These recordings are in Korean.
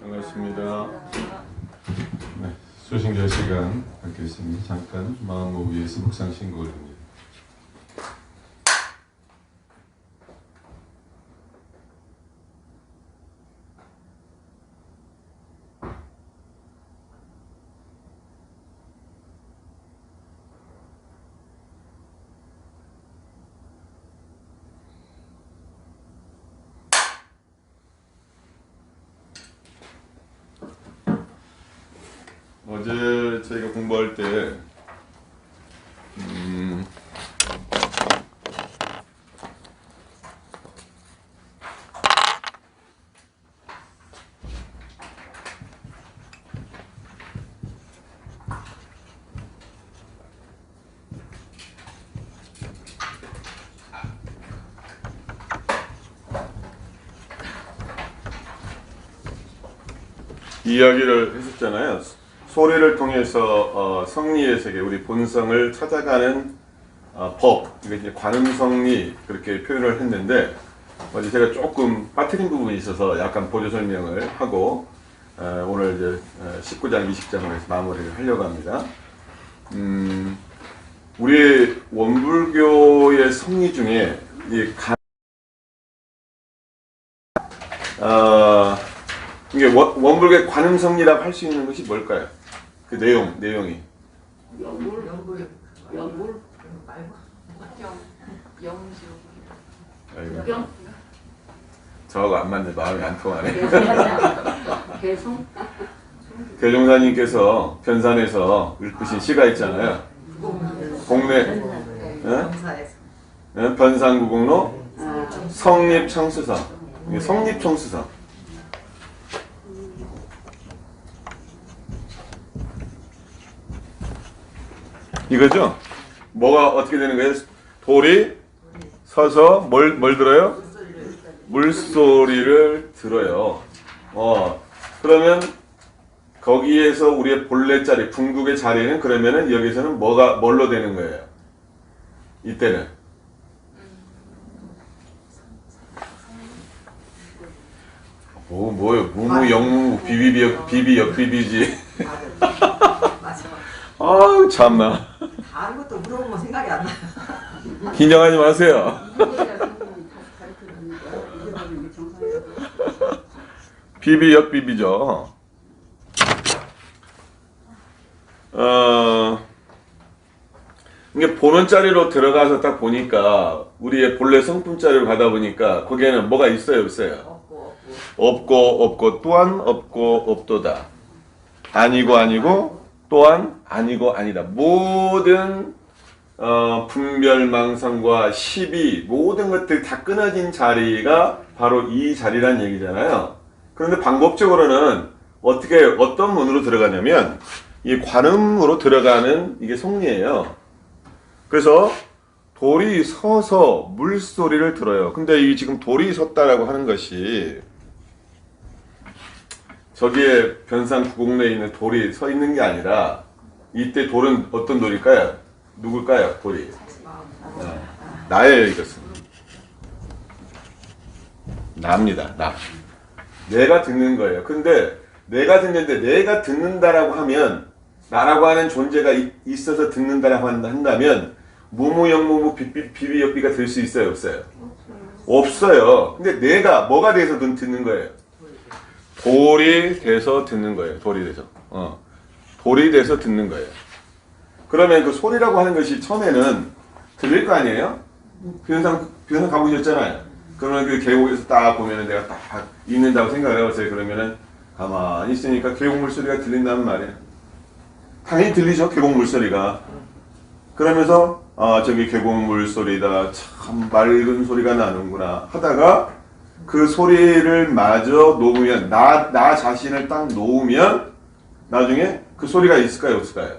반갑습니다. 네, 수신교 시간 갖겠습니다. 잠깐 마음을 위해서 묵상 신고 올립니다. 어제 저희가 공부할 때 이야기를 했었잖아요. 소리를 통해서 성리의 세계, 우리 본성을 찾아가는 법, 이게 이제 관음성리 그렇게 표현을 했는데, 어제 제가 조금 빠뜨린 부분이 있어서 약간 보조 설명을 하고 오늘 이제 19장, 20장을 해서 마무리를 하려고 합니다. 우리 원불교의 성리 중에 이 이게 원불교의 관음성리라고 할 수 있는 것이 뭘까요? 그 내용이. 영불 영주. 저하고 안 맞네. 마음이 안 통하네. 개성? 대종사님께서 변산에서 읊으신 시가 있잖아요. 공내 변산구공로 성립청수서. 이게 성립청수서. 이거죠? 뭐가 어떻게 되는 거예요? 돌이 서서 뭘 들어요? 물소리를 들어요. 그러면 거기에서 우리의 본래 자리, 궁극의 자리는 그러면은 여기서는 뭘로 되는 거예요? 이때는 뭐요? 무무, 영무, 비비지. 아우 참나. 다른 것도 물어보면 생각이 안 나요. 긴장하지 마세요. 비비죠. 이게 보는 자리로 들어가서 딱 보니까 우리의 본래 성품 자리로 가다 보니까 거기에는 뭐가 있어요, 없어요? 없고 또한 없고 없도다. 아니고 또한 아니고 아니다. 모든 분별망상과 시비 모든 것들이 다 끊어진 자리가 바로 이 자리란 얘기잖아요. 그런데 방법적으로는 어떤 문으로 들어가냐면 이 관음으로 들어가는 이게 성리예요. 그래서 돌이 서서 물소리를 들어요. 근데 이 지금 돌이 섰다라고 하는 것이 저기에 변산 구곡내에 있는 돌이 서 있는 게 아니라 이때 돌은 어떤 돌일까요? 누굴까요? 돌이 나예요. 이것은 나입니다. 나. 내가 듣는 거예요. 근데 내가 듣는데 내가 듣는다라고 하면 나라고 하는 존재가 있어서 듣는다라고 한다면 무무영무무 비비역비가 될 수 있어요? 없어요? 없어요. 근데 내가 뭐가 돼서 듣는 거예요? 돌이 돼서 듣는 거예요. 돌이 돼서 듣는 거예요. 그러면 그 소리라고 하는 것이 처음에는 들릴 거 아니에요? 변산 가보셨잖아요. 그러면 그 계곡에서 딱 보면은 내가 딱 있는다고 생각을 해보세요. 그러면은 가만히 있으니까 계곡 물소리가 들린다는 말이에요. 당연히 들리죠. 계곡 물소리가. 그러면서 저기 계곡 물소리다. 참 맑은 소리가 나는구나 하다가 그 소리를 마저 놓으면 나 자신을 딱 놓으면 나중에 그 소리가 있을까요? 없을까요?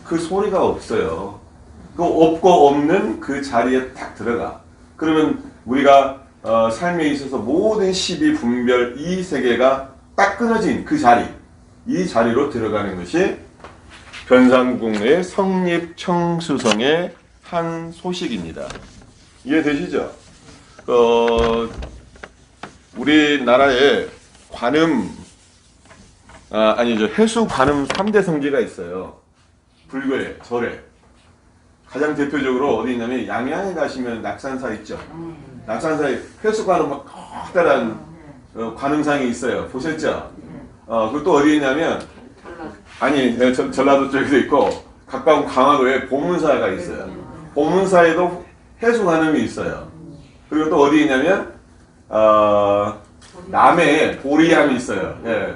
그 소리가 없어요. 그 없고 없는 그 자리에 딱 들어가. 그러면 우리가 삶에 있어서 모든 시비 분별 이 세계가 딱 끊어진 그 자리, 이 자리로 들어가는 것이 변산구공내의 성립청수성의 한 소식입니다. 이해되시죠? 우리나라에 관음 아니죠. 해수 관음 3대 성지가 있어요. 불교에, 절에. 가장 대표적으로 어디 있냐면 양양에 가시면 낙산사 있죠. 낙산사에 해수 관음 막 커다란 관음상이 있어요. 보셨죠? 그것도 어디 있냐면 아니 전라도 쪽에도 있고 가까운 강화도에 보문사가 있어요. 보문사에도 해수 관음이 있어요. 그리고 또 어디 있냐면 남해에 보리암이 있어요. 예,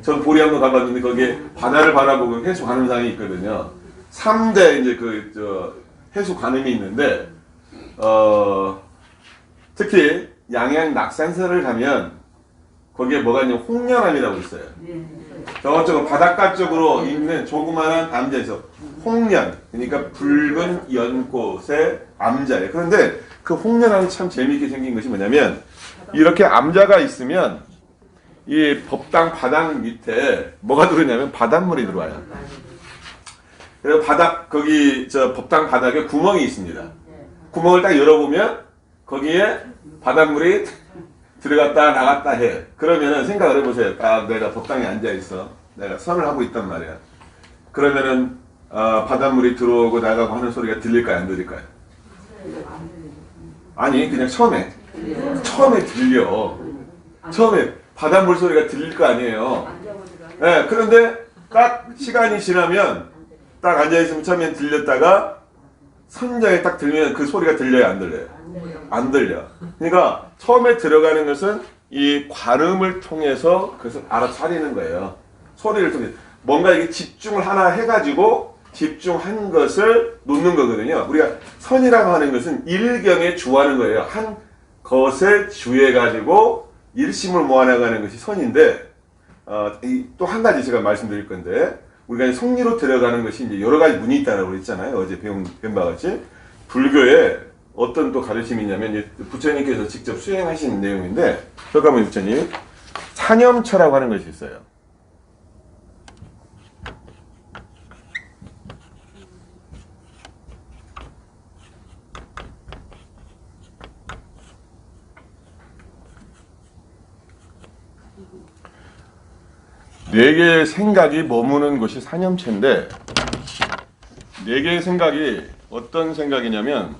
전 보리암도 가봤는데 거기에 바다를 바라보고 해수 관음상이 있거든요. 3대 이제 해수 관음이 있는데 특히 양양 낙산사를 가면 거기에 뭐가 있냐면 홍련암이라고 있어요. 저쪽은 바닷가 쪽으로 있는 조그마한 암자에서 홍련, 그러니까 붉은 연꽃의 암자예요. 그런데 그 홍련암이 참 재미있게 생긴 것이 뭐냐면 이렇게 암자가 있으면 이 법당 바닥 밑에 뭐가 들어오냐면 바닷물이 들어와요. 그래서 거기 법당 바닥에 구멍이 있습니다. 구멍을 딱 열어보면 거기에 바닷물이 들어갔다 나갔다 해. 그러면은 생각을 해보세요. 내가 법당에 앉아 있어. 내가 선을 하고 있단 말이야. 그러면은 바닷물이 들어오고 나가고 하는 소리가 들릴까요, 안 들릴까요? 아니, 그냥 처음에 들려. 처음에 바닷물 소리가 들릴 거 아니에요. 네, 그런데 딱 시간이 지나면 딱 앉아 있으면 처음엔 들렸다가 선장에 딱 들면 그 소리가 들려요, 안 들려요? 안 들려. 그러니까 처음에 들어가는 것은 이 관음을 통해서 그것을 알아차리는 거예요. 소리를 통해서 뭔가 이게 집중을 하나 해가지고 집중한 것을 놓는 거거든요. 우리가 선이라고 하는 것은 일경에 주하는 거예요. 한 것에 주해가지고 일심을 모아나가는 것이 선인데 또 한 가지 제가 말씀드릴 건데 우리가 성리로 들어가는 것이 이제 여러 가지 문이 있다고 그랬잖아요. 어제 배운 바 같이 불교에 어떤 또 가르침이 있냐면 이제 부처님께서 직접 수행하신 내용인데 효가모니 부처님 사념처라고 하는 것이 있어요. 네 개의 생각이 머무는 것이 사념체인데 네 개의 생각이 어떤 생각이냐면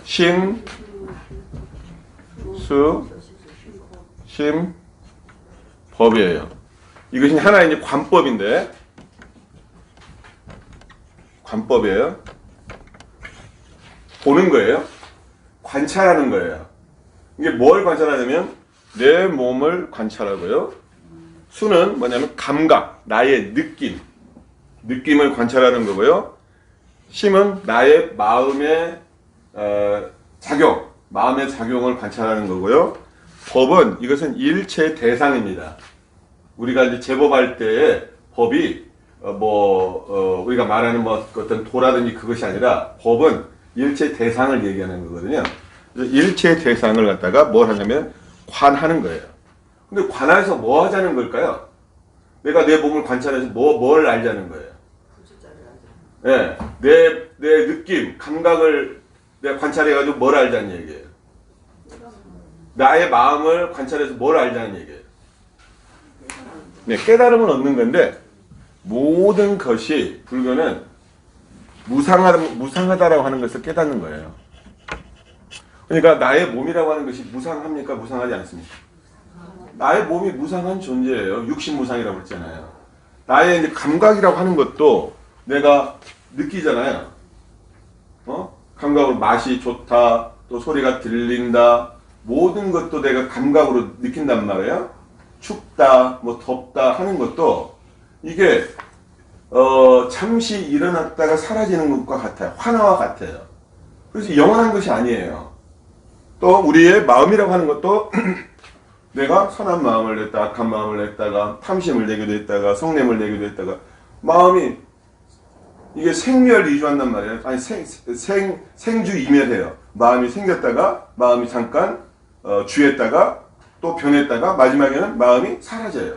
심, 수, 심, 법이에요. 이것이 하나의 이제 관법인데, 관법이에요. 보는 거예요. 관찰하는 거예요. 이게 뭘 관찰하냐면, 내 몸을 관찰하고요. 수는 뭐냐면, 감각, 나의 느낌. 느낌을 관찰하는 거고요. 심은 나의 마음의 작용, 마음의 작용을 관찰하는 거고요. 법은 이것은 일체 대상입니다. 우리가 이제 제법할 때의 법이 우리가 말하는 어떤 도라든지 그것이 아니라 법은 일체 대상을 얘기하는 거거든요. 그래서 일체 대상을 갖다가 뭘 하냐면 관하는 거예요. 근데 관해서 뭐 하자는 걸까요? 내가 내 몸을 관찰해서 뭘 알자는 거예요? 네, 내 느낌, 감각을 내가 관찰해가지고 뭘 알자는 얘기예요. 나의 마음을 관찰해서 뭘 알자는 얘기예요. 네, 깨달음을 얻는 건데 모든 것이 불교는 무상하다라고 하는 것을 깨닫는 거예요. 그러니까 나의 몸이라고 하는 것이 무상합니까? 무상하지 않습니까? 나의 몸이 무상한 존재예요. 육신무상이라고 했잖아요. 나의 이제 감각이라고 하는 것도 내가 느끼잖아요. 감각으로 맛이 좋다, 또 소리가 들린다, 모든 것도 내가 감각으로 느낀단 말이에요. 춥다, 덥다 하는 것도 이게 잠시 일어났다가 사라지는 것과 같아요. 환화와 같아요. 그래서 영원한 것이 아니에요. 또 우리의 마음이라고 하는 것도 내가 선한 마음을 냈다가 악한 마음을 냈다가 탐심을 내기도 했다가 성냄을 내기도 했다가 마음이 이게 생멸이주한단 말이에요. 아니 생주이멸해요. 마음이 생겼다가 마음이 잠깐 주했다가 또 변했다가 마지막에는 마음이 사라져요.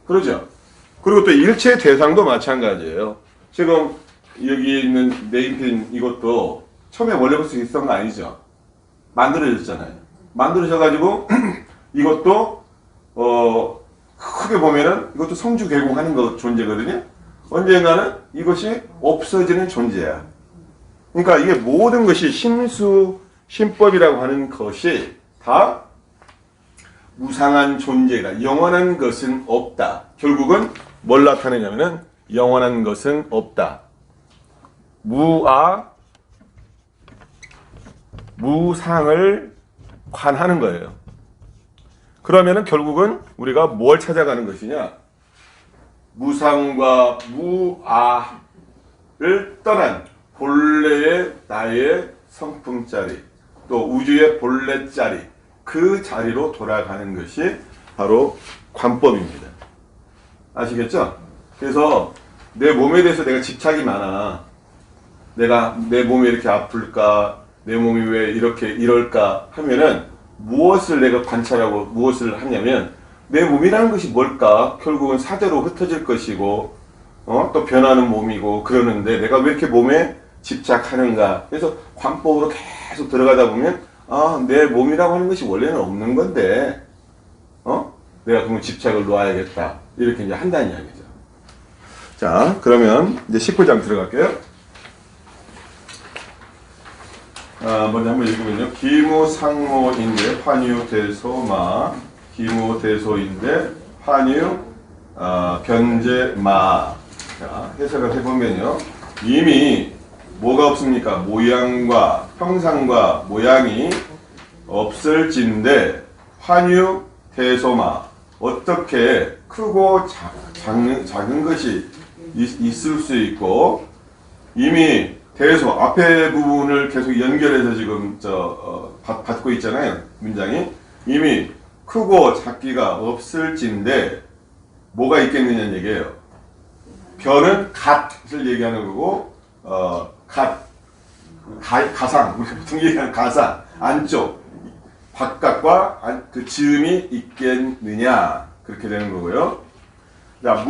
그러죠. 그리고 또 일체 대상도 마찬가지예요. 지금 여기 있는 네임펜 이것도 처음에 원래부터 있었던 거 아니죠. 만들어졌잖아요. 만들어져가지고 이것도 크게 보면은 이것도 성주 개공하는 거 존재거든요. 언젠가는 이것이 없어지는 존재야. 그러니까 이게 모든 것이 심수 신법이라고 하는 것이 다 무상한 존재다. 영원한 것은 없다. 결국은 뭘 나타내냐면은 영원한 것은 없다. 무상을 관하는 거예요. 그러면은 결국은 우리가 뭘 찾아가는 것이냐? 무상과 무아를 떠난 본래의 나의 성품짜리, 또 우주의 본래짜리, 그 자리로 돌아가는 것이 바로 관법입니다. 아시겠죠? 그래서 내 몸에 대해서 내가 집착이 많아. 내가 내 몸이 이렇게 아플까? 내 몸이 왜 이렇게 이럴까? 하면은 무엇을 내가 관찰하고 무엇을 하냐면 내 몸이라는 것이 뭘까? 결국은 사대로 흩어질 것이고 또 변하는 몸이고 그러는데 내가 왜 이렇게 몸에 집착하는가? 그래서 관법으로 계속 들어가다 보면 내 몸이라고 하는 것이 원래는 없는 건데 내가 그러면 집착을 놓아야겠다. 이렇게 이제 한다는 이야기죠. 자, 그러면 이제 19장 들어갈게요. 먼저 한번 읽으면요. 기무상모인데 환유대소마, 기무대소인데 환유 변제마. 자, 해석을 해보면요. 이미 뭐가 없습니까? 모양과 형상과 모양이 없을진데 환유 대소마. 어떻게 크고 작은 것이 있을 수 있고 이미 대소 앞에 부분을 계속 연결해서 지금 받고 있잖아요. 문장이 이미 크고 작기가 없을진데 뭐가 있겠느냐는 얘기예요. 변은 갓을 얘기하는 거고 가상 우리가 보통 얘기하는 가상 안쪽 바깥과 그 즈음이 있겠느냐 그렇게 되는 거고요. 자,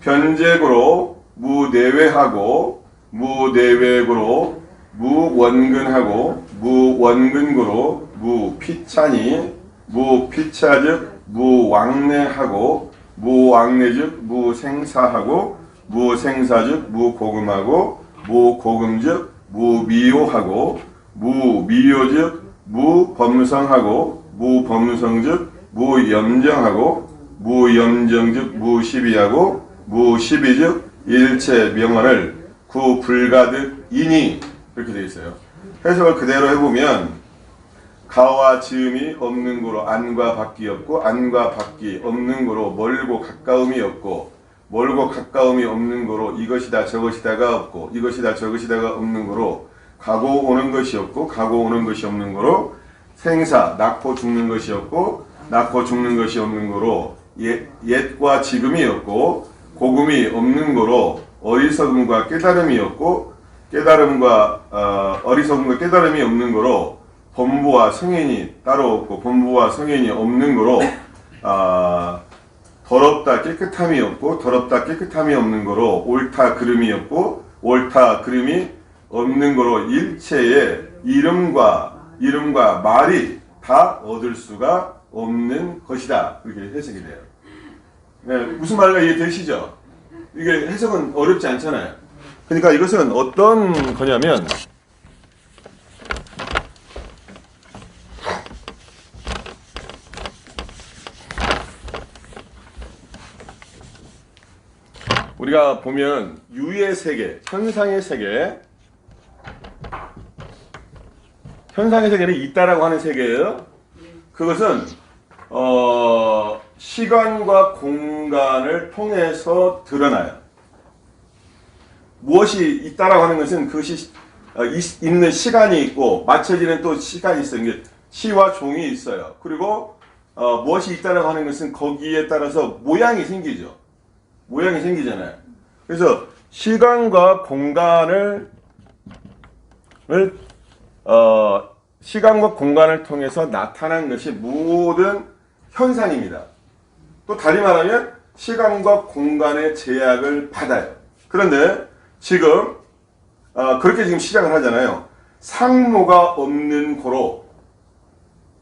변제구로 무내외하고 무내외구로 무원근하고 무원근구로 무피차니 무피차즉 무왕래하고 무왕래즉 무생사하고 무생사즉 무고금하고 무고금즉 무미요하고 무미요즉 무범성하고 무범성즉 무염정하고 무염정즉 무시비하고 무시비즉 일체 명언을 구불가득이니 이렇게 되어 있어요. 해석을 그대로 해보면 가와 즈음이 없는 거로 안과 밖이 없고 안과 밖이 없는 거로 멀고 가까움이 없고 멀고 가까움이 없는 거로 이것이다 저것이다가 없고 이것이다 저것이다가 없는 거로 가고 오는 것이 없고 가고 오는 것이 없는 거로 생사 낳고 죽는 것이 없고 낳고 죽는 것이 없는 거로 옛과 지금이 없고 고금이 없는 거로 어리석음과 깨달음이 없고 깨달음과 어리석음과 깨달음이 없는 거로 범부와 성인이 따로 없고 범부와 성인이 없는 거로 더럽다 깨끗함이 없고 더럽다 깨끗함이 없는 거로 옳다 그름이 없고 옳다 그름이 없는 거로 일체의 이름과 말이 다 얻을 수가 없는 것이다. 이렇게 해석이 돼요. 네, 무슨 말인가 이해되시죠? 이게 해석은 어렵지 않잖아요. 그러니까 이것은 어떤 거냐면 우리가 보면 유의 세계, 현상의 세계, 현상의 세계는 있다라고 하는 세계예요. 그것은 시간과 공간을 통해서 드러나요. 무엇이 있다라고 하는 것은 그것이 있는 시간이 있고 맞춰지는 또 시간이 있어요. 이게 시와 종이 있어요. 그리고 무엇이 있다라고 하는 것은 거기에 따라서 모양이 생기죠. 모양이 생기잖아요. 그래서 시간과 공간을 시간과 공간을 통해서 나타난 것이 모든 현상입니다. 또 다리 말하면 시간과 공간의 제약을 받아요. 그런데 지금 그렇게 지금 시작을 하잖아요. 상모가 없는 고로,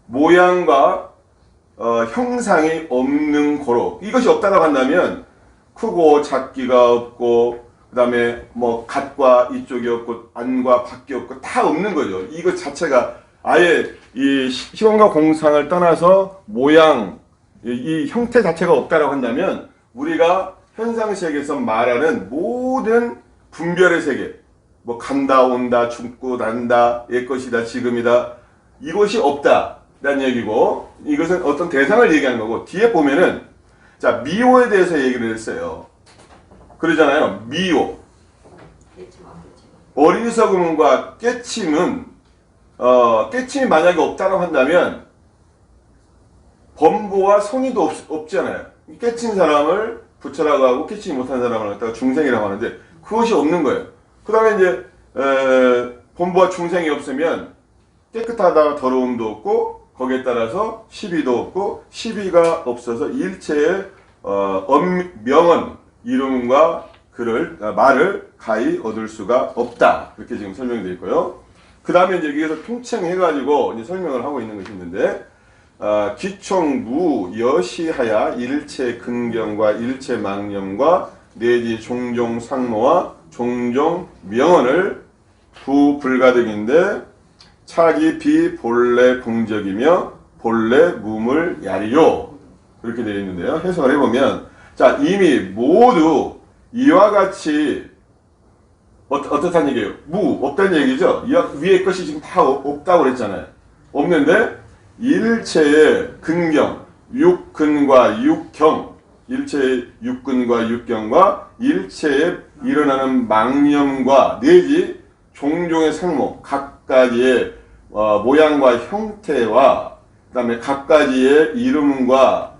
모양과 형상이 없는 고로, 이것이 없다라고 한다면 크고 작기가 없고, 그 다음에 뭐 갓과 이쪽이 없고 안과 밖이 없고 다 없는 거죠. 이것 자체가 아예 이 시간과 공상을 떠나서 모양, 이 형태 자체가 없다라고 한다면 우리가 현상세계에서 말하는 모든 분별의 세계, 뭐 간다, 온다, 죽고 난다, 옛것이다, 지금이다, 이것이 없다라는 얘기고, 이것은 어떤 대상을 얘기하는 거고, 뒤에 보면은 자, 미호에 대해서 얘기를 했어요. 그러잖아요. 미호. 어리석음과 깨침은 깨침이 만약에 없다고 한다면 범보와 성의도 없잖아요. 깨친 사람을 부처라고 하고 깨치지 못한 사람을 갖다가 중생이라고 하는데 그것이 없는 거예요. 그 다음에 이제 범보와 중생이 없으면 깨끗하다 더러움도 없고 거기에 따라서 시비도 없고 시비가 없어서 일체의 명언, 이름과 말을 가히 얻을 수가 없다. 그렇게 지금 설명이 되어 있고요. 그 다음에 이제 여기에서 통칭해가지고 이제 설명을 하고 있는 것이 있는데, 기총무 여시하야 일체 근경과 일체 망념과 내지 종종 상모와 종종 명언을 부불가득인데 차기 비 본래 공적이며 본래 무물 야리요. 그렇게 되어 있는데요. 해석을 해보면, 자, 이미 모두 이와 같이 어떻다는 얘기예요? 없다는 얘기죠? 위에 것이 지금 다 없다고 그랬잖아요. 없는데 일체의 근경, 육근과 육경, 일체의 육근과 육경과 일체의 일어나는 망념과 내지 종종의 상모, 각가지의 모양과 형태와 그 다음에 각가지의 이름과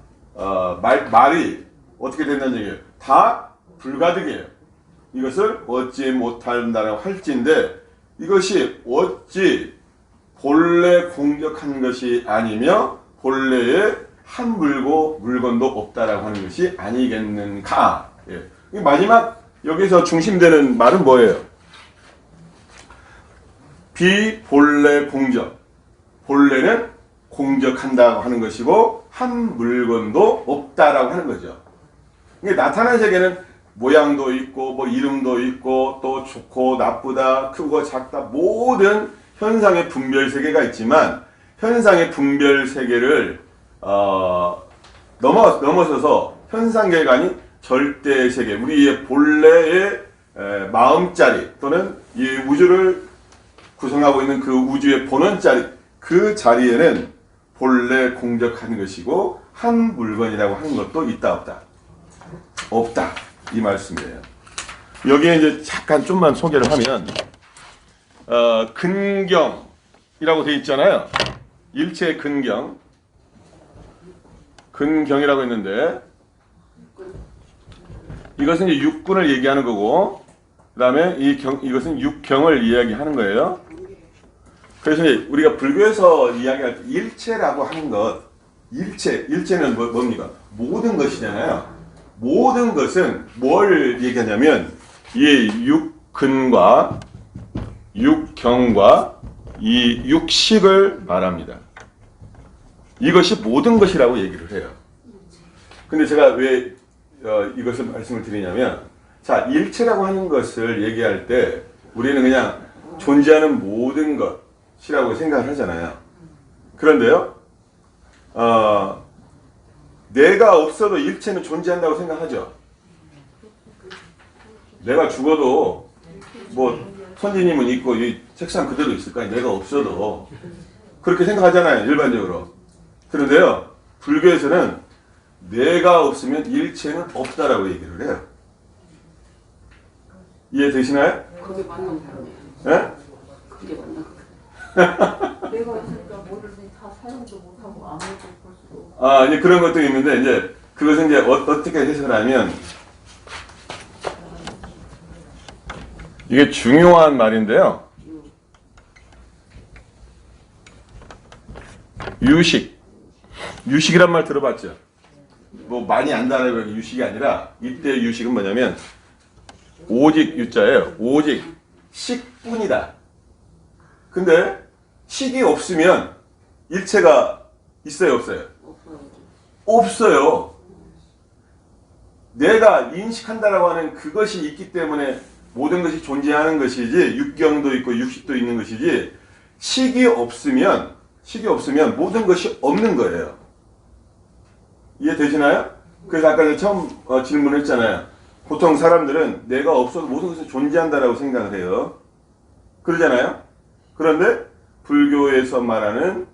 말이 어떻게 된다는 얘기예요? 다 불가득이에요. 이것을 얻지 못한다라고 할지인데 이것이 어찌 본래 공격한 것이 아니며 본래에 한 물건도 없다라고 하는 것이 아니겠는가. 예. 마지막 여기서 중심되는 말은 뭐예요? 비본래 공적. 본래는 공적한다고 하는 것이고 한 물건도 없다라고 하는 거죠. 이게 나타난 세계는 모양도 있고 뭐 이름도 있고 또 좋고 나쁘다 크고 작다 모든 현상의 분별 세계가 있지만 현상의 분별 세계를 넘어서서 현상계가 아닌 절대 세계, 우리의 본래의 마음자리 또는 이 우주를 구성하고 있는 그 우주의 본원자리, 그 자리에는 본래 공적한 것이고 한 물건이라고 하는 것도 있다 없다? 없다. 이 말씀이에요. 여기에 이제 잠깐 좀만 소개를 하면 근경이라고 되어 있잖아요. 일체의 근경이라고 했는데 이것은 이제 육군을 얘기하는 거고 그 다음에 이것은 육경을 이야기하는 거예요. 그래서 이제 우리가 불교에서 이야기할 때 일체라고 하는 것, 일체는 뭡니까? 모든 것이잖아요. 모든 것은 뭘 얘기하냐면 이 육근과 육경과 이 육식을 말합니다. 이것이 모든 것이라고 얘기를 해요. 근데 제가 왜 이것을 말씀을 드리냐면, 자, 일체라고 하는 것을 얘기할 때 우리는 그냥 존재하는 모든 것이라고 생각을 하잖아요. 그런데요, 내가 없어도 일체는 존재한다고 생각하죠. 내가 죽어도 뭐 선지님은 있고 이 책상 그대로 있을 거야. 내가 없어도 그렇게 생각하잖아요. 일반적으로. 그런데요, 불교에서는 내가 없으면 일체는 없다라고 얘기를 해요. 이해되시나요? 그게 맞는 거네요. 예? 그게 맞는 거. 내가 있으니까 뭐든지 다 사용도 못하고 아무것도 볼 수도 없고. 아, 이제 그런 것도 있는데, 이제, 그것은 이제 어떻게 해석을 하면, 이게 중요한 말인데요. 유식이란 말 들어봤죠? 뭐 많이 안다는 유식이 아니라 이때 유식은 뭐냐면 오직 유자예요. 오직 식뿐이다. 근데 식이 없으면 일체가 있어요, 없어요? 없어요. 없어요. 내가 인식한다라고 하는 그것이 있기 때문에 모든 것이 존재하는 것이지, 육경도 있고 육식도 있는 것이지, 식이 없으면 모든 것이 없는 거예요. 이해되시나요? 그래서 아까 제가 처음 질문했잖아요. 보통 사람들은 내가 없어도 모든 것은 존재한다라고 생각을 해요. 그러잖아요? 그런데 불교에서 말하는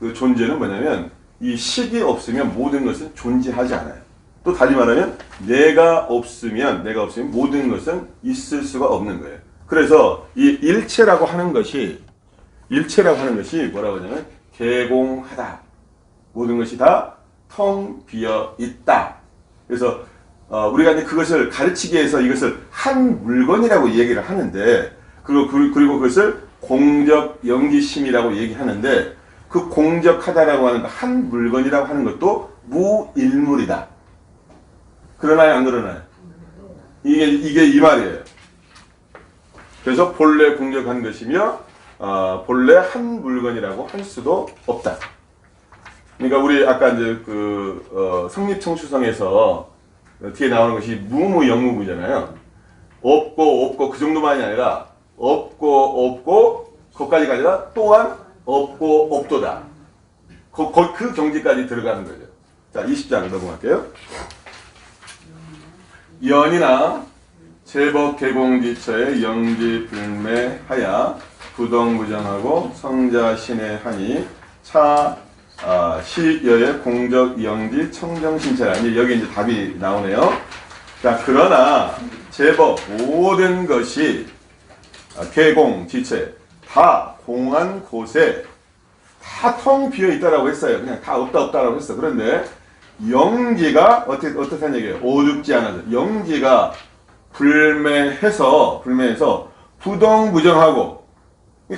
그 존재는 뭐냐면 이 식이 없으면 모든 것은 존재하지 않아요. 또 달리 말하면 내가 없으면 모든 것은 있을 수가 없는 거예요. 그래서 이 일체라고 하는 것이 뭐라고 하냐면 개공하다. 모든 것이 다 텅 비어 있다. 그래서 우리가 이제 그것을 가르치기 위해서 이것을 한 물건이라고 얘기를 하는데 그리고 그것을 공적 영지심이라고 얘기하는데 그 공적하다라고 하는 한 물건이라고 하는 것도 무일물이다. 그러나요, 안 그러나요? 이게 이 말이에요. 그래서 본래 공적한 것이며 본래 한 물건이라고 할 수도 없다. 그러니까 우리 아까 이제 성립청수성에서 뒤에 나오는 것이 무무영무무잖아요. 없고 그 정도만이 아니라 없고 거기까지가 아니라 또한 없고 없도다. 그 경지까지 들어가는 거죠. 자, 20장 넘어갈게요. 연이나 제법 개공지처에 영지불매하야 부동부정하고 성자신의 하니 시여의 공적 영지 청정신체라. 여기 이제 답이 나오네요. 자, 그러나 제법 모든 것이 개공지체 다 공한 곳에 다 텅 비어 있다라고 했어요. 그냥 다 없다라고 했어. 그런데 영지가 어떻다는 얘기예요? 오죽지 않아서 영지가 불매해서 부동부정하고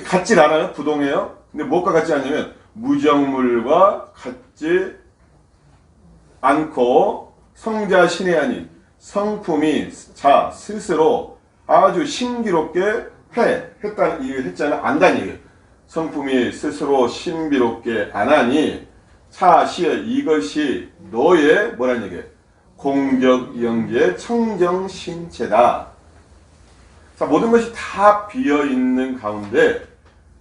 같질 않아요? 부동해요? 근데 뭐가 같지 않냐면 무정물과 같지 않고 성자신의 아닌 성품이 자 스스로 아주 신비롭게 했다는 얘기를 했잖아요. 안다는 얘기예요. 성품이 스스로 신비롭게 안하니 차시여 이것이 너의 뭐라는 얘기예요? 공적 영지의 청정신체다. 자, 모든 것이 다 비어있는 가운데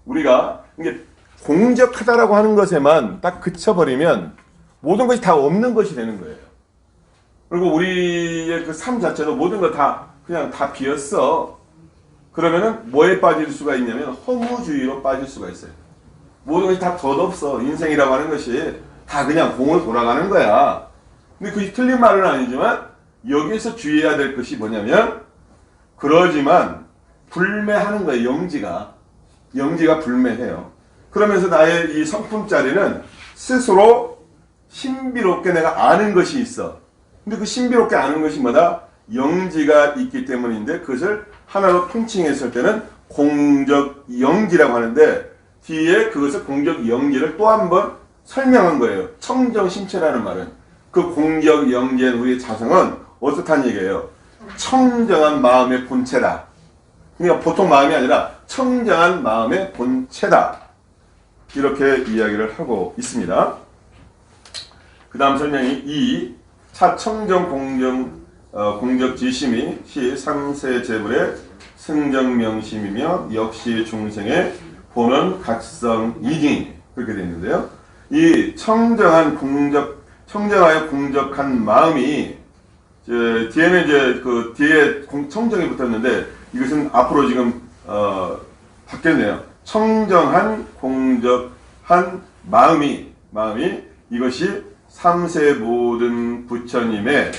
우리가 이게 공적하다라고 하는 것에만 딱 그쳐버리면 모든 것이 다 없는 것이 되는 거예요. 그리고 우리의 그 삶 자체도 모든 거 그냥 다 비었어. 그러면은 뭐에 빠질 수가 있냐면 허무주의로 빠질 수가 있어요. 모든 것이 다 덧없어. 인생이라고 하는 것이 다 그냥 공을 돌아가는 거야. 근데 그게 틀린 말은 아니지만 여기에서 주의해야 될 것이 뭐냐면 그러지만 불매하는 거예요. 영지가 불매해요. 그러면서 나의 이 성품짜리는 스스로 신비롭게 내가 아는 것이 있어. 근데 그 신비롭게 아는 것이 뭐다? 영지가 있기 때문인데 그것을 하나로 통칭했을 때는 공적 영지라고 하는데 뒤에 그것을 공적 영지를 또 한 번 설명한 거예요. 청정신체라는 말은 그 공적 영지의 우리의 자성은 어떻다는 얘기예요? 청정한 마음의 본체다. 그러니까 보통 마음이 아니라 청정한 마음의 본체다. 이렇게 이야기를 하고 있습니다. 그 다음 설명이 이 차청정 공적지심이 시 3세 재불의 승정명심이며 역시 중생의 본원 각성이니 그렇게 되어 있는데요. 이 청정하여 공적한 마음이 뒤에는 이제 그 뒤에 청정이 붙었는데 이것은 앞으로 지금 바뀌었네요. 청정한 공적한 마음이 이것이 3세 모든 부처님의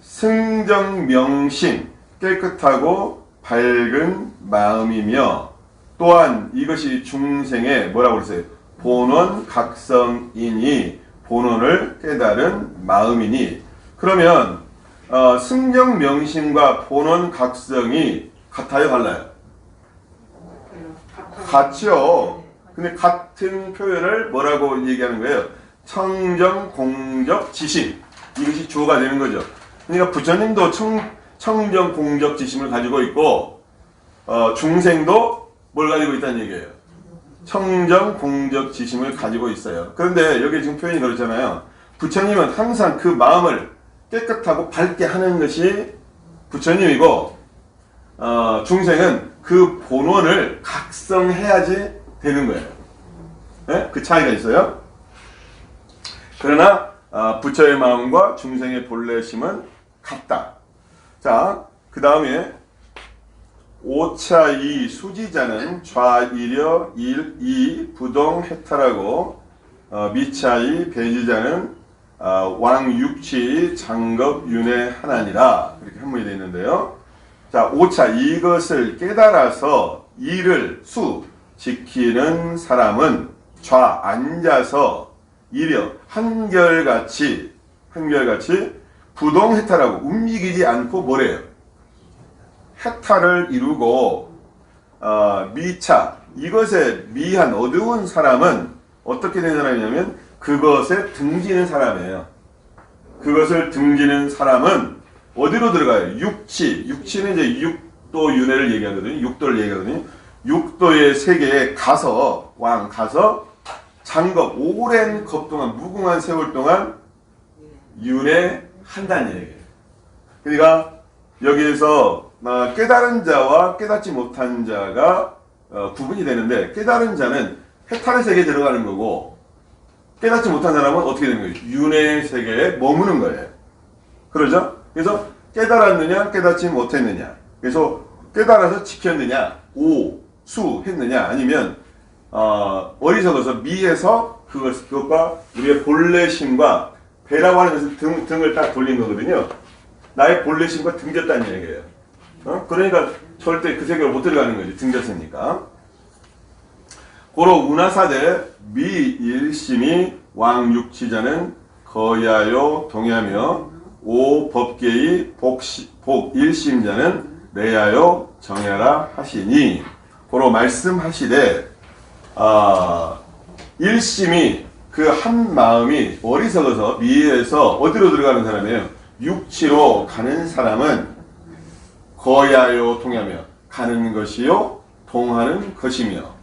승정명심 깨끗하고 밝은 마음이며 또한 이것이 중생의 뭐라고 그랬어요? 본원 각성이니 본원을 깨달은 마음이니 그러면 승정명심과 본원 각성이 같아요? 달라요? 같죠. 근데 같은 표현을 뭐라고 얘기하는 거예요? 청정 공적 지심. 이것이 주어가 되는 거죠. 그러니까 부처님도 청정 공적 지심을 가지고 있고 중생도 뭘 가지고 있다는 얘기예요. 청정 공적 지심을 가지고 있어요. 그런데 여기 지금 표현이 그렇잖아요. 부처님은 항상 그 마음을 깨끗하고 밝게 하는 것이 부처님이고 중생은 그 본원을 각성해야지 되는 거예요. 네? 그 차이가 있어요. 그러나 부처의 마음과 중생의 본래심은 같다. 자, 그 다음에 오차이 수지자는 좌이려 일이 부동 해탈하고 미차이 배지자는 왕육치 장급 윤회 하나니라. 이렇게 한문이 되어 있는데요. 자, 오차 이것을 깨달아서 이를 수 지키는 사람은 좌 앉아서 이려 한결같이 부동 해탈하고 움직이지 않고 뭐래요? 해탈을 이루고 미차 이것에 미한 어두운 사람은 어떻게 된 사람이냐면 그것에 등지는 사람이에요. 그것을 등지는 사람은 어디로 들어가요? 육치는 이제 육도 윤회를 얘기하거든요. 육도를 얘기하거든요. 육도의 세계에 가서 장겁 오랜 겁 동안 무궁한 세월 동안 윤회한다는 얘기예요. 그러니까 여기에서 깨달은 자와 깨닫지 못한 자가 구분이 되는데 깨달은 자는 해탈의 세계에 들어가는 거고 깨닫지 못한 사람은 어떻게 되는 거예요? 윤회의 세계에 머무는 거예요. 그러죠? 그래서 깨달았느냐 깨닫지 못했느냐 그래서 깨달아서 지켰느냐 오수했느냐 아니면 어리석어서 미해서 그것과 우리의 본래심과 배라고 하는 것은 등을 딱 돌린 거거든요. 나의 본래심과 등졌다는 얘기예요. 그러니까 절대 그 세계로 못 들어가는 거지. 등졌으니까. 고로 운하사대 미일심이 왕육치자는 거야요 동야며 오법계의 복일심자는 내야요 정야라 하시니 고로 말씀하시되 일심이 그 한 마음이 어리석어서 미에서 어디로 들어가는 사람이에요? 육치로 가는 사람은 거야요 동야며 가는 것이요 동하는 것이며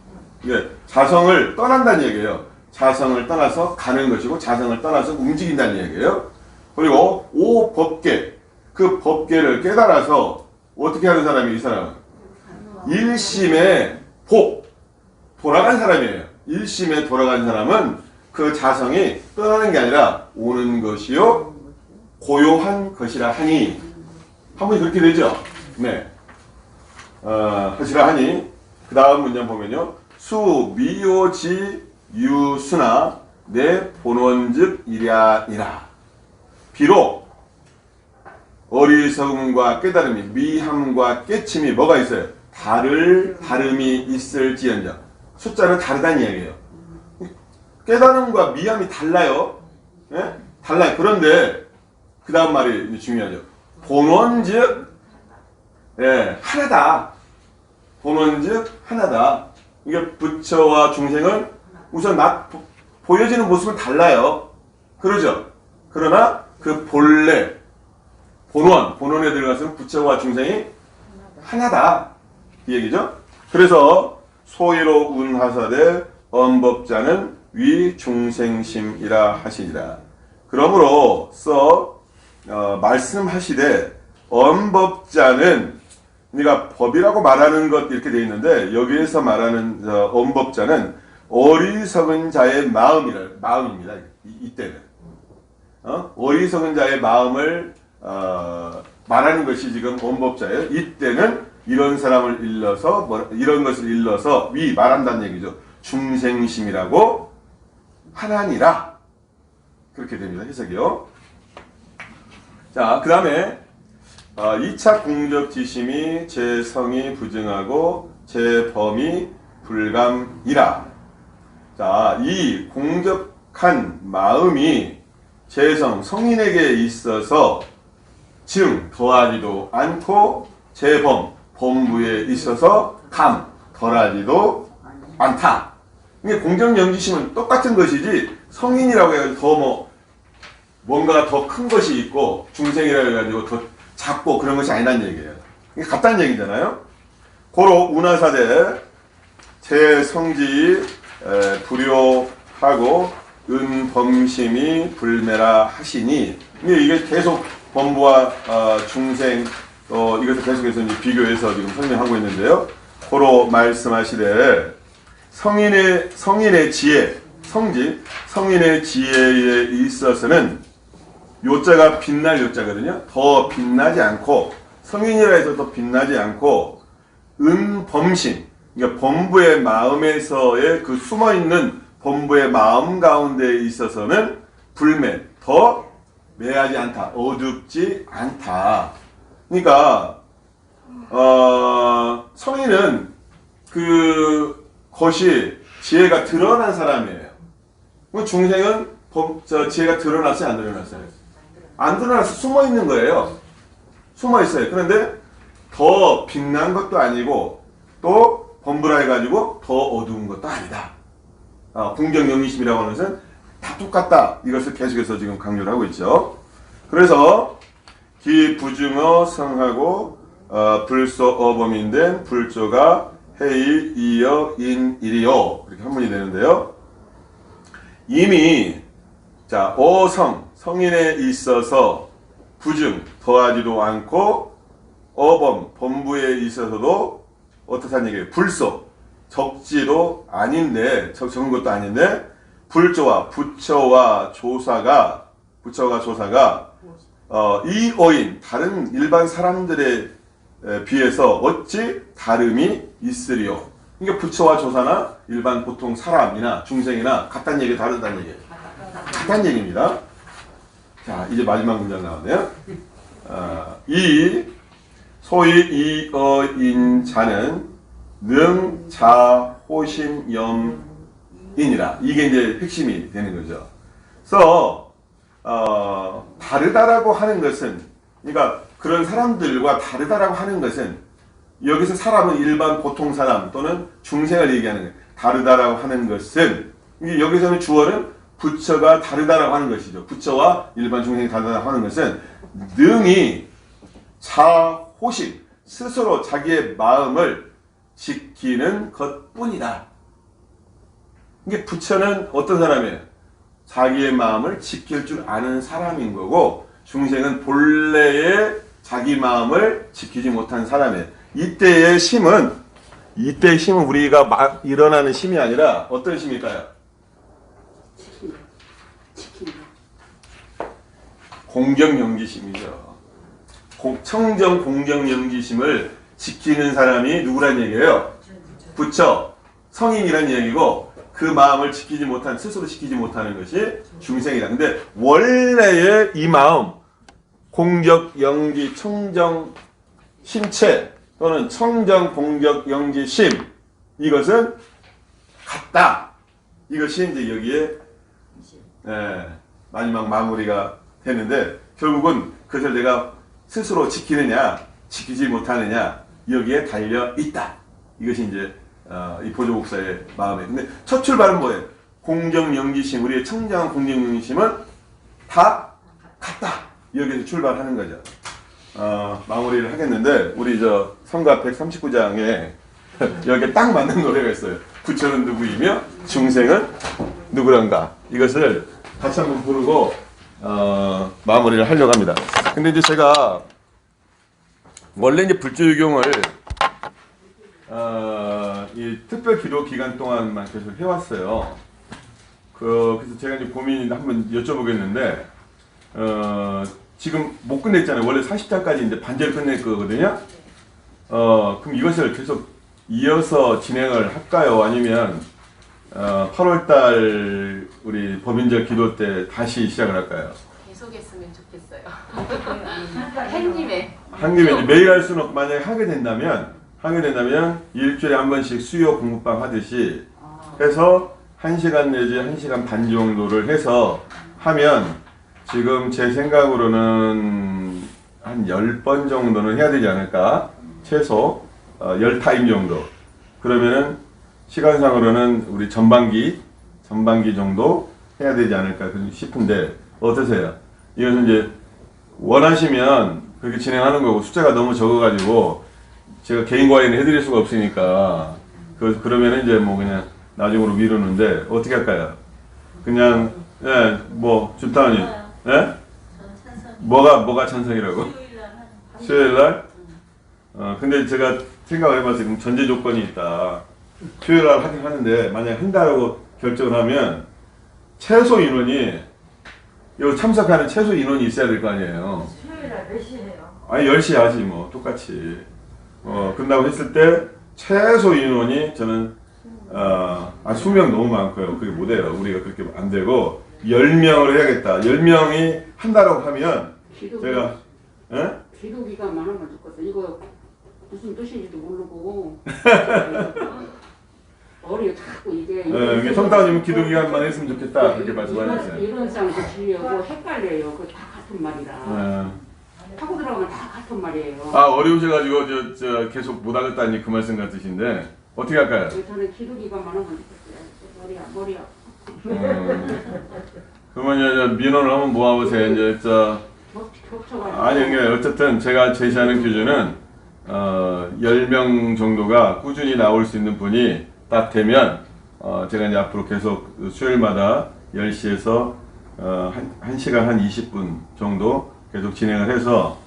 자성을 떠난다는 얘기예요. 자성을 떠나서 가는 것이고 자성을 떠나서 움직인다는 얘기예요. 그리고 오법계 그 법계를 깨달아서 어떻게 하는 사람이 이 사람은 일심에 돌아간 사람이에요. 일심에 돌아간 사람은 그 자성이 떠나는 게 아니라 오는 것이요 고요한 것이라 하니 한번이 그렇게 되죠. 네. 것이라 하니 그 다음 문장 보면요. 수 미요지 유수나 내 본원즉 이랴니라. 비록 어리석음과 깨달음이 미함과 깨침이 뭐가 있어요? 다름이 있을지언정 숫자는 다르다는 이야기예요. 깨달음과 미함이 달라요. 예? 달라요. 그런데 그 다음 말이 중요하죠. 본원즉 하나다. 본원즉 하나다. 이게 부처와 중생은 우선 보여지는 모습은 달라요. 그러죠. 그러나 그 본래 본원에 들어가서는 부처와 중생이 하나다. 이 얘기죠. 그래서 소위로 운하사대 엄법자는 위중생심이라 하시니라. 그러므로써 말씀하시되 엄법자는 그러니까 법이라고 말하는 것 이렇게 되어 있는데 여기에서 말하는 엄법자는 어리석은 자의 마음입니다. 이때는 어리석은 자의 마음을 말하는 것이 지금 엄법자예요. 이때는 이런 사람을 일러서 이런 것을 일러서 말한다는 얘기죠. 중생심이라고 하나니라. 그렇게 됩니다. 해석이요. 자, 그 다음에 2차 공적 지심이 제 성이 부증하고 제 범이 불감이라. 자, 이 공적한 마음이 제성 성인에게 있어서 더하지도 않고 범부에 있어서 덜하지도 않다. 이게 공정영지심은 똑같은 것이지 성인이라고 해서 더 뭔가 더 큰 것이 있고 중생이라 해가지고 더 작고 그런 것이 아니란 얘기예요. 이게 같다는 얘기잖아요. 고로 운하사대 제 성지 불효하고 은범심이 불매라 하시니 이게 계속 범부와 중생 이것을 계속해서 이제 비교해서 지금 설명하고 있는데요. 고로 말씀하시되 성인의 지혜 성지 성인의 지혜에 있어서는 요자가 빛날 요자거든요. 더 빛나지 않고 성인이라 해서 더 빛나지 않고 은범심 그러니까 범부의 마음에서의 그 숨어있는 범부의 마음 가운데 있어서는 불매 더 매하지 않다 어둡지 않다. 그러니까 성인은 그 것이 지혜가 드러난 사람이에요. 중생은 지혜가 드러났어요 안 드러났어요? 안 드러나서 숨어 있는 거예요. 숨어 있어요. 그런데 더 빛난 것도 아니고 또 범부라 해가지고 더 어두운 것도 아니다. 궁정영리심이라고 하는 것은 다 똑같다. 이것을 계속해서 지금 강조를 하고 있죠. 그래서 기부증어 성하고 불소 어범인된 불조가 해이 이어 인일이요. 이렇게 한문이 되는데요. 이미 자 어성 성인에 있어서 부증 더하지도 않고 어범 범부에 있어서도 어떻다는 얘기예요. 불소 적지도 아닌데 적은 것도 아닌데 불조와 부처와 조사가 이어인 다른 일반 사람들에 비해서 어찌 다름이 있으리요. 그러니까 부처와 조사나 일반 보통 사람이나 중생이나 같다는 얘기 다르다는 얘기예요. 같다는 얘기입니다. 자 이제 마지막 문장 나왔네요. 이 소위 이어인 자는 능자호심염이니라. 이게 이제 핵심이 되는 거죠. 그래서 다르다라고 하는 것은 그러니까 그런 사람들과 다르다라고 하는 것은 여기서 사람은 일반 보통 사람 또는 중생을 얘기하는 거예요. 다르다라고 하는 것은 여기서는 주어는 부처가 다르다라고 하는 것이죠. 부처와 일반 중생이 다르다라고 하는 것은 능히 자호심 스스로 자기의 마음을 지키는 것뿐이다. 이게 부처는 어떤 사람이에요? 자기의 마음을 지킬 줄 아는 사람인 거고 중생은 본래의 자기 마음을 지키지 못한 사람이에요. 이때의 심은 우리가 일어나는 심이 아니라 어떤 심일까요? 공경영지심이죠. 청정 공경영지심을 지키는 사람이 누구란 얘기예요? 부처, 성인이란 얘기고 그 마음을 스스로 지키지 못하는 것이 중생이다. 근데 원래의 이 마음, 공적, 영지, 청정, 심체 또는 청정, 공적, 영지, 심 이것은 같다. 이것이 이제 여기에 마지막 마무리가 되는데 결국은 그것을 내가 스스로 지키느냐 지키지 못하느냐 여기에 달려 있다. 이것이 이제 이 보조국사의 마음에. 근데 첫 출발은 뭐예요? 공정영지심, 우리의 청정한 공정영지심은 다 같다. 여기서 출발하는 거죠. 마무리를 하겠는데 우리 성가 139장에 여기에 딱 맞는 노래가 있어요. 부처는 누구이며 중생은 누구란가. 이것을 같이 한번 부르고 마무리를 하려고 합니다. 근데 이제 제가 원래 이제 불조유경을 이 특별 기도 기간 동안만 계속 해왔어요. 그래서 제가 이제 고민인데 한번 여쭤보겠는데, 지금 못 끝냈잖아요. 원래 40장까지 이제 반절 끝낼 거거든요. 그럼 이것을 계속 이어서 진행을 할까요? 아니면 8월달 우리 법인절 기도 때 다시 시작을 할까요? 계속했으면 좋겠어요. 햇님의 이제 매일 할 수는 없고 만약에 하게 된다면 일주일에 한 번씩 수요 공부방 하듯이 해서 1시간 내지 1시간 반 정도를 해서 하면 지금 제 생각으로는 한 10번 정도는 해야 되지 않을까. 최소 10타임 정도. 그러면은 시간상으로는 우리 전반기 정도 해야 되지 않을까 싶은데 어떠세요? 이것은 이제 원하시면 그렇게 진행하는 거고 숫자가 너무 적어가지고 제가 개인 과외는 해드릴 수가 없으니까 그러면은 이제 뭐 그냥 나중으로 미루는데 어떻게 할까요? 그냥 예, 뭐 준타원이 예? 뭐가 찬성이라고? 수요일 날? 근데 제가 생각을 해봤어요. 지금 전제 조건이 있다. 수요일 날 하긴 하는데 만약에 한다고 결정을 하면 최소 인원이 여기 참석하는 최소 인원이 있어야 될 거 아니에요. 수요일날 몇 시에요? 아니 10시에 하지 뭐 똑같이 끝나고 했을 때 최소 인원이 저는 20명 너무 많고요. 그게 못해요. 우리가 그렇게 안 되고 10명을 해야겠다. 10명이 한다고 하면 제가 예? 기록이가 많으면 좋겠어. 이거 무슨 뜻인지도 모르고 어려 자꾸 이게 이게 성따님 기도 기간만 했으면 좋겠다 그렇게 말씀하셨어요. 이런 사람도 지려고 헷갈려요. 그거 다 같은 말이라. 하고 들어가면 다 같은 말이에요. 아 어려우셔가지고 저 계속 못 하겠다니 그 말씀 같으신데 어떻게 할까요? 저는 기록이가 많으면 좋겠어요. 머리야. 그러면 이제 민원을 한번 모아보세요. 이제 겹쳐가지고. 아니 이게 어쨌든 제가 제시하는 기준은 10명 정도가 꾸준히 나올 수 있는 분이 딱 되면 제가 이제 앞으로 계속 수요일마다 10시에서 1시간 한 20분 정도 계속 진행을 해서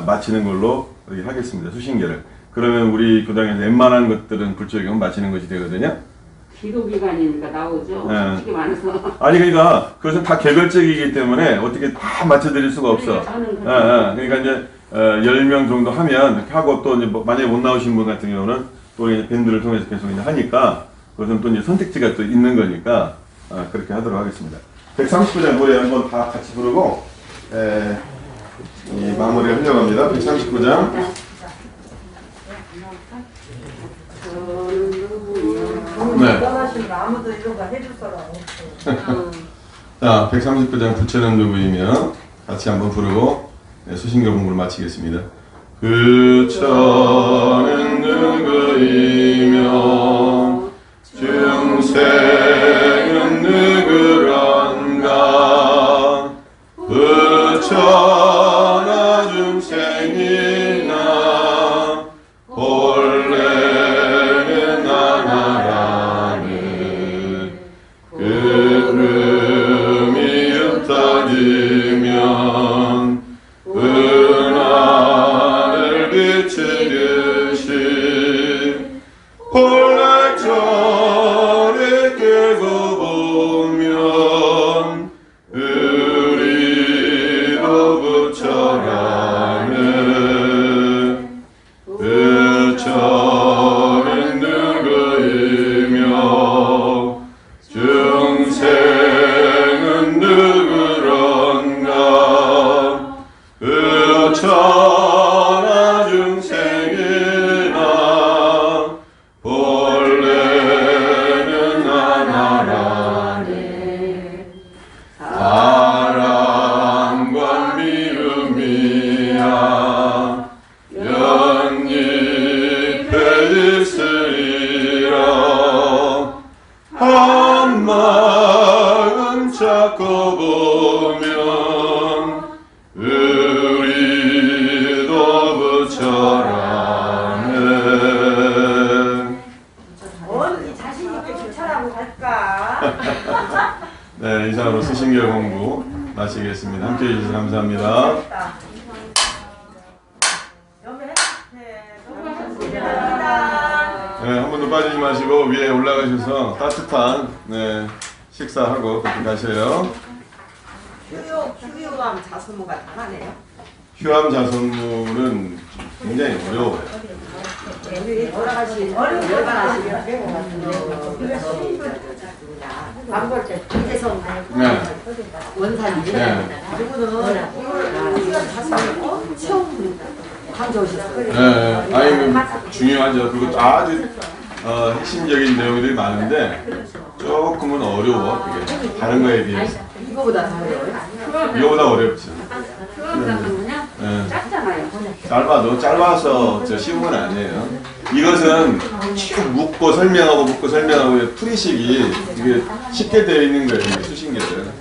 마치는 걸로 하겠습니다. 수신계를. 그러면 우리 교당에서 웬만한 것들은 불적용 마치는 것이 되거든요. 기록기간이니까 나오죠. 솔직히 많아서. 아니 그러니까 그것은 다 개별적이기 때문에 어떻게 다 맞춰드릴 수가 없어. 그러니까 이제 10명 정도 하면 이렇게 하고 또 이제 만약에 못 나오신 분 같은 경우는 또 이제 밴드를 통해서 계속 이제 하니까 그것은 또 이제 선택지가 또 있는 거니까 그렇게 하도록 하겠습니다. 139장 노래 한번 다 같이 부르고 이 마무리를 하려고 합니다. 139장. 네. 떠나시면 아무도 이런 거 해줄 사람 없어. 자, 139장 부처는 누구이며 같이 한번 부르고 수신교 공부를 마치겠습니다. 부처는 누구이며 중생은 누구란가 부처나 중생이나 본래는 하나라는 그름이 흩어지면 은하를 비추듯이 폴라절을 끄고 보면 우리도 부처라는 부처는 누구이며 중생은 누구런가 부처나 중생이나 본래는 하나라네 사랑과 미움이야 연잎에 있으리라 한 마음 잡고 보면 우리도 부처라네. 언니 자신 있게 부처라고 갈까? 네, 이상으로 수신결 공부 마치겠습니다. 함께 해주셔서 감사합니다. 네, 한 번도 빠지지 마시고 위에 올라가셔서 따뜻한 식사하고 그렇게 가세요. 휴유암 자수무가 다하네요. 휴암 자선물은 굉장히 어려워요. 여러 가지 방벌 때 이재성 네. 원산이 네. 그분은 휴유암 자수무 처음 강조하셨어요. 네, 아니 중요하죠. 그리고 아주 핵심적인 내용들이 많은데 조금은 어려워. 그게 다른 거에 비해서 이거보다 더 어려워요. 이거보다 어렵죠. 그냥 네. 짧잖아요. 짧아서 쉬운 건 아니에요. 이것은 쭉 묶고 설명하고 풀이식이 이게 쉽게 되어 있는 거예요. 수신계들.